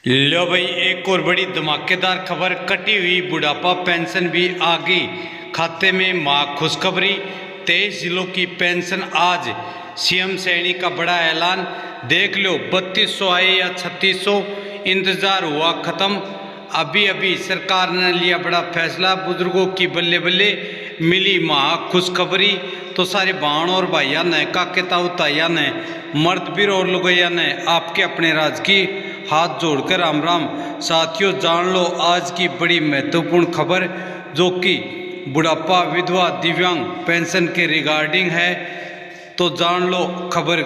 लो भाई, एक और बड़ी धमाकेदार खबर। कटी हुई बुढ़ापा पेंशन भी आ गई खाते में। मां खुशखबरी, 23 जिलों की पेंशन आज। सीएम सैनी का बड़ा ऐलान। देख लो, 3200 आए या 3600, इंतजार हुआ खत्म। अभी अभी सरकार ने लिया बड़ा फैसला। बुजुर्गों की बल्ले बल्ले मिली मां खुशखबरी। तो सारे बहन और भाइया ने, काके ताऊ ताइया ने, मर्द बीर और लुगैया ने आपके अपने राज की हाथ जोड़कर राम राम। साथियों, जान लो आज की बड़ी महत्वपूर्ण खबर, जो कि बुढ़ापा, विधवा, दिव्यांग पेंशन के रिगार्डिंग है। तो जान लो खबर।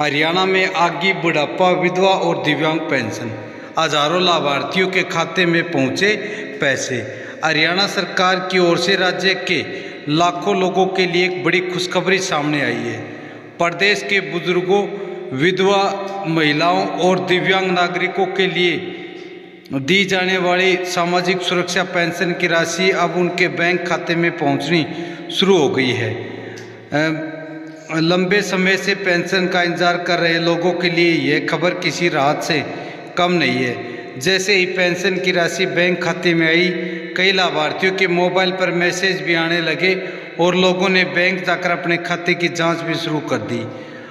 हरियाणा में आगी बुढ़ापा, विधवा और दिव्यांग पेंशन। हजारों लाभार्थियों के खाते में पहुंचे पैसे। हरियाणा सरकार की ओर से राज्य के लाखों लोगों के लिए एक बड़ी खुशखबरी सामने आई है। प्रदेश के बुजुर्गों, विधवा महिलाओं और दिव्यांग नागरिकों के लिए दी जाने वाली सामाजिक सुरक्षा पेंशन की राशि अब उनके बैंक खाते में पहुंचनी शुरू हो गई है। लंबे समय से पेंशन का इंतजार कर रहे लोगों के लिए यह खबर किसी राहत से कम नहीं है। जैसे ही पेंशन की राशि बैंक खाते में आई, कई लाभार्थियों के मोबाइल पर मैसेज भी आने लगे और लोगों ने बैंक जाकर अपने खाते की जांच भी शुरू कर दी।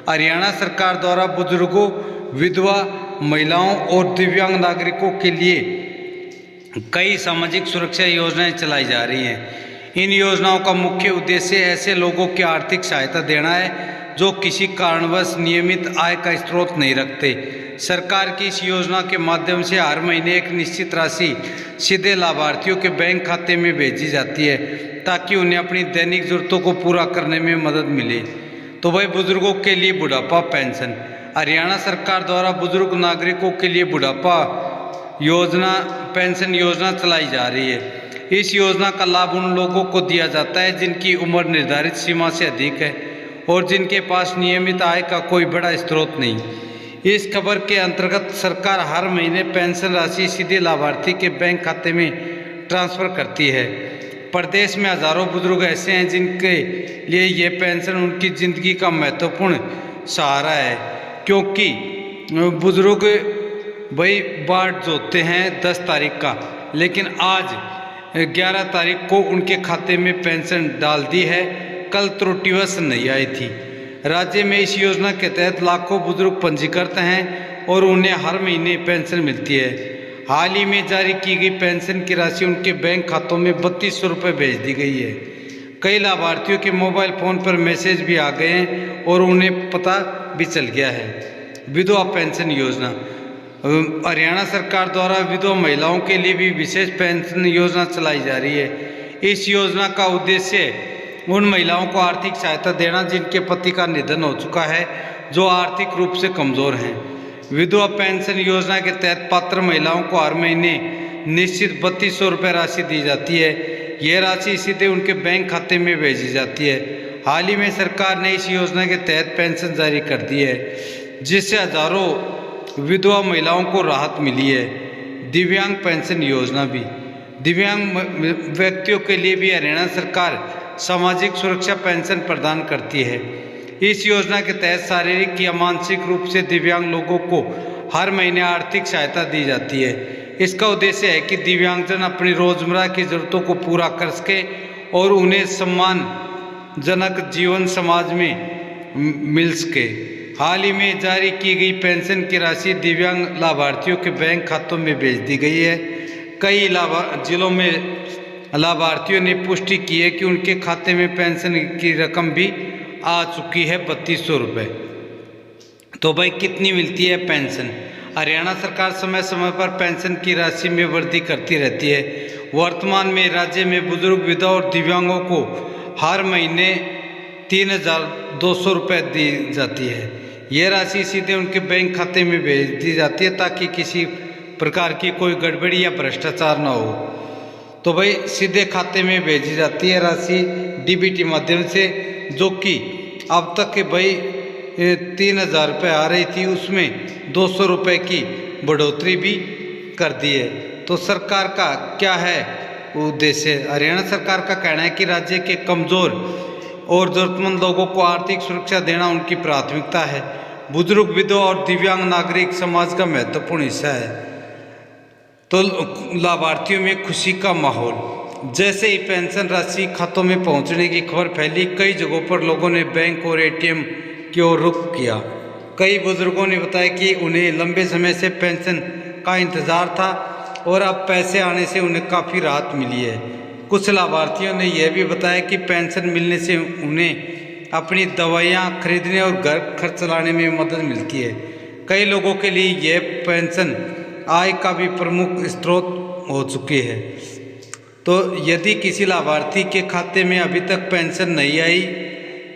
हरियाणा सरकार द्वारा बुजुर्गों, विधवा महिलाओं और दिव्यांग नागरिकों के लिए कई सामाजिक सुरक्षा योजनाएं चलाई जा रही हैं। इन योजनाओं का मुख्य उद्देश्य ऐसे लोगों की आर्थिक सहायता देना है जो किसी कारणवश नियमित आय का स्रोत नहीं रखते। सरकार की इस योजना के माध्यम से हर महीने एक निश्चित राशि सीधे लाभार्थियों के बैंक खाते में भेजी जाती है, ताकि उन्हें अपनी दैनिक जरूरतों को पूरा करने में मदद मिले। तो भाई, बुजुर्गों के लिए बुढ़ापा पेंशन। हरियाणा सरकार द्वारा बुजुर्ग नागरिकों के लिए बुढ़ापा योजना, पेंशन योजना चलाई जा रही है। इस योजना का लाभ उन लोगों को दिया जाता है जिनकी उम्र निर्धारित सीमा से अधिक है और जिनके पास नियमित आय का कोई बड़ा स्रोत नहीं। इस खबर के अंतर्गत सरकार हर महीने पेंशन राशि सीधे लाभार्थी के बैंक खाते में ट्रांसफर करती है। प्रदेश में हजारों बुजुर्ग ऐसे हैं जिनके लिए ये पेंशन उनकी ज़िंदगी का महत्वपूर्ण सहारा है, क्योंकि बुजुर्ग भाई बाट जोतते हैं 10 तारीख का, लेकिन आज 11 तारीख को उनके खाते में पेंशन डाल दी है। कल त्रुटिवश नहीं आई थी। राज्य में इस योजना के तहत लाखों बुजुर्ग पंजीकृत हैं और उन्हें हर महीने पेंशन मिलती है। हाल ही में जारी की गई पेंशन की राशि उनके बैंक खातों में 3200 रुपये भेज दी गई है। कई लाभार्थियों के मोबाइल फ़ोन पर मैसेज भी आ गए हैं और उन्हें पता भी चल गया है। विधवा पेंशन योजना। हरियाणा सरकार द्वारा विधवा महिलाओं के लिए भी विशेष पेंशन योजना चलाई जा रही है। इस योजना का उद्देश्य उन महिलाओं को आर्थिक सहायता देना जिनके पति का निधन हो चुका है, जो आर्थिक रूप से कमज़ोर हैं। विधवा पेंशन योजना के तहत पात्र महिलाओं को हर महीने निश्चित 3200 रुपये राशि दी जाती है। यह राशि सीधे उनके बैंक खाते में भेजी जाती है। हाल ही में सरकार ने इस योजना के तहत पेंशन जारी कर दी है, जिससे हजारों विधवा महिलाओं को राहत मिली है। दिव्यांग पेंशन योजना भी। दिव्यांग व्यक्तियों के लिए भी हरियाणा सरकार सामाजिक सुरक्षा पेंशन प्रदान करती है। इस योजना के तहत शारीरिक या मानसिक रूप से दिव्यांग लोगों को हर महीने आर्थिक सहायता दी जाती है। इसका उद्देश्य है कि दिव्यांगजन अपनी रोजमर्रा की जरूरतों को पूरा कर सके और उन्हें सम्मानजनक जीवन समाज में मिल सके। हाल ही में जारी की गई पेंशन की राशि दिव्यांग लाभार्थियों के बैंक खातों में भेज दी गई है। कई जिलों में लाभार्थियों ने पुष्टि की है कि उनके खाते में पेंशन की रकम भी आ चुकी है, 3200 रुपये। तो भाई, कितनी मिलती है पेंशन? हरियाणा सरकार समय समय पर पेंशन की राशि में वृद्धि करती रहती है। वर्तमान में राज्य में बुजुर्ग, विधवा और दिव्यांगों को हर महीने 3200 रुपये दी जाती है। यह राशि सीधे उनके बैंक खाते में भेज दी जाती है, ताकि किसी प्रकार की कोई गड़बड़ी या भ्रष्टाचार न हो। तो भाई, सीधे खाते में भेजी जाती है राशि डीबीटी माध्यम से, जो कि अब तक के भाई 3000 रुपये आ रही थी, उसमें 200 रुपये की बढ़ोतरी भी कर दी है। तो सरकार का क्या है उद्देश्य? हरियाणा सरकार का कहना है कि राज्य के कमज़ोर और ज़रूरतमंद लोगों को आर्थिक सुरक्षा देना उनकी प्राथमिकता है। बुजुर्ग, विधवा और दिव्यांग नागरिक समाज का महत्वपूर्ण हिस्सा है। तो लाभार्थियों में खुशी का माहौल। जैसे ही पेंशन राशि खातों में पहुंचने की खबर फैली, कई जगहों पर लोगों ने बैंक और एटीएम की ओर रुख किया। कई बुजुर्गों ने बताया कि उन्हें लंबे समय से पेंशन का इंतज़ार था और अब पैसे आने से उन्हें काफ़ी राहत मिली है। कुछ लाभार्थियों ने यह भी बताया कि पेंशन मिलने से उन्हें अपनी दवाइयाँ खरीदने और घर खर्च चलाने में मदद मिलती है। कई लोगों के लिए यह पेंशन आय का भी प्रमुख स्रोत हो चुकी है। तो यदि किसी लाभार्थी के खाते में अभी तक पेंशन नहीं आई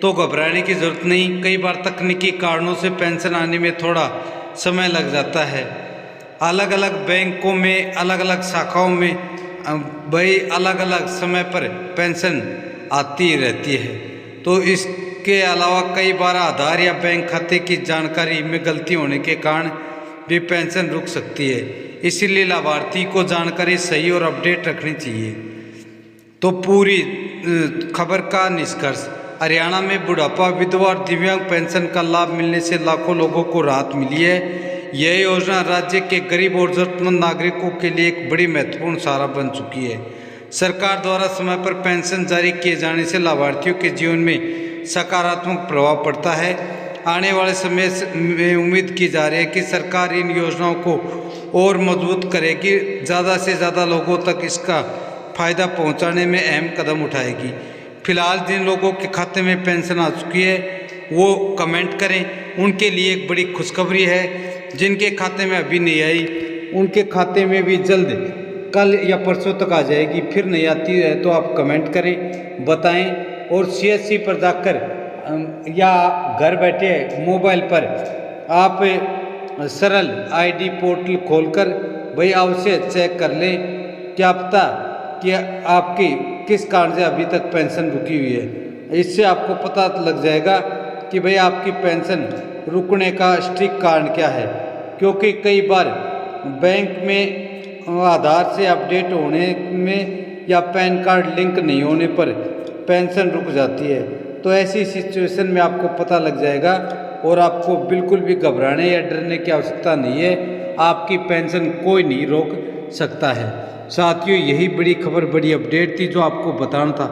तो घबराने की ज़रूरत नहीं। कई बार तकनीकी कारणों से पेंशन आने में थोड़ा समय लग जाता है। अलग अलग बैंकों में, अलग अलग शाखाओं में भाई अलग अलग समय पर पेंशन आती रहती है। तो इसके अलावा कई बार आधार या बैंक खाते की जानकारी में गलती होने के कारण भी पेंशन रुक सकती है। इसीलिए लाभार्थी को जानकारी सही और अपडेट रखनी चाहिए। तो पूरी खबर का निष्कर्ष। हरियाणा में बुढ़ापा, विधवा और दिव्यांग पेंशन का लाभ मिलने से लाखों लोगों को राहत मिली है। यह योजना राज्य के गरीब और जरूरतमंद नागरिकों के लिए एक बड़ी महत्वपूर्ण सहारा बन चुकी है। सरकार द्वारा समय पर पेंशन जारी किए जाने से लाभार्थियों के जीवन में सकारात्मक प्रभाव पड़ता है। आने वाले समय में उम्मीद की जा रही है कि सरकार इन योजनाओं को और मजबूत करेगी, ज़्यादा से ज़्यादा लोगों तक इसका फ़ायदा पहुंचाने में अहम कदम उठाएगी। फिलहाल जिन लोगों के खाते में पेंशन आ चुकी है वो कमेंट करें, उनके लिए एक बड़ी खुशखबरी है। जिनके खाते में अभी नहीं आई उनके खाते में भी जल्द कल या परसों तक आ जाएगी। फिर नहीं आती है तो आप कमेंट करें, बताएं। और CSC पर जाकर या घर बैठे मोबाइल पर आप सरल ID पोर्टल खोलकर भाई अवश्य चेक कर लें। क्या पता कि आपकी किस कारण से अभी तक पेंशन रुकी हुई है। इससे आपको पता लग जाएगा कि भाई आपकी पेंशन रुकने का स्ट्रिक्ट कारण क्या है। क्योंकि कई बार बैंक में आधार से अपडेट होने में या पैन कार्ड लिंक नहीं होने पर पेंशन रुक जाती है। तो ऐसी सिचुएशन में आपको पता लग जाएगा और आपको बिल्कुल भी घबराने या डरने की आवश्यकता नहीं है। आपकी पेंशन कोई नहीं रोक सकता है। साथियों, यही बड़ी खबर, बड़ी अपडेट थी जो आपको बताना था।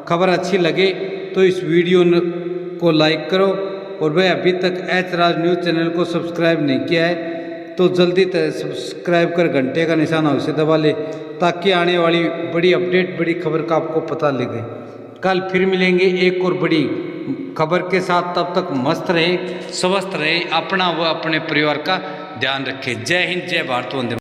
खबर अच्छी लगे तो इस वीडियो को लाइक करो और वह अभी तक एच राज न्यूज़ चैनल को सब्सक्राइब नहीं किया है तो जल्दी सब्सक्राइब कर घंटे का निशान अवश्य दबा ले, ताकि आने वाली बड़ी अपडेट, बड़ी खबर का आपको पता लगे। कल फिर मिलेंगे एक और बड़ी खबर के साथ। तब तक मस्त रहे, स्वस्थ रहे, अपना व अपने परिवार का ध्यान रखें। जय हिंद, जय भारत, वंदे।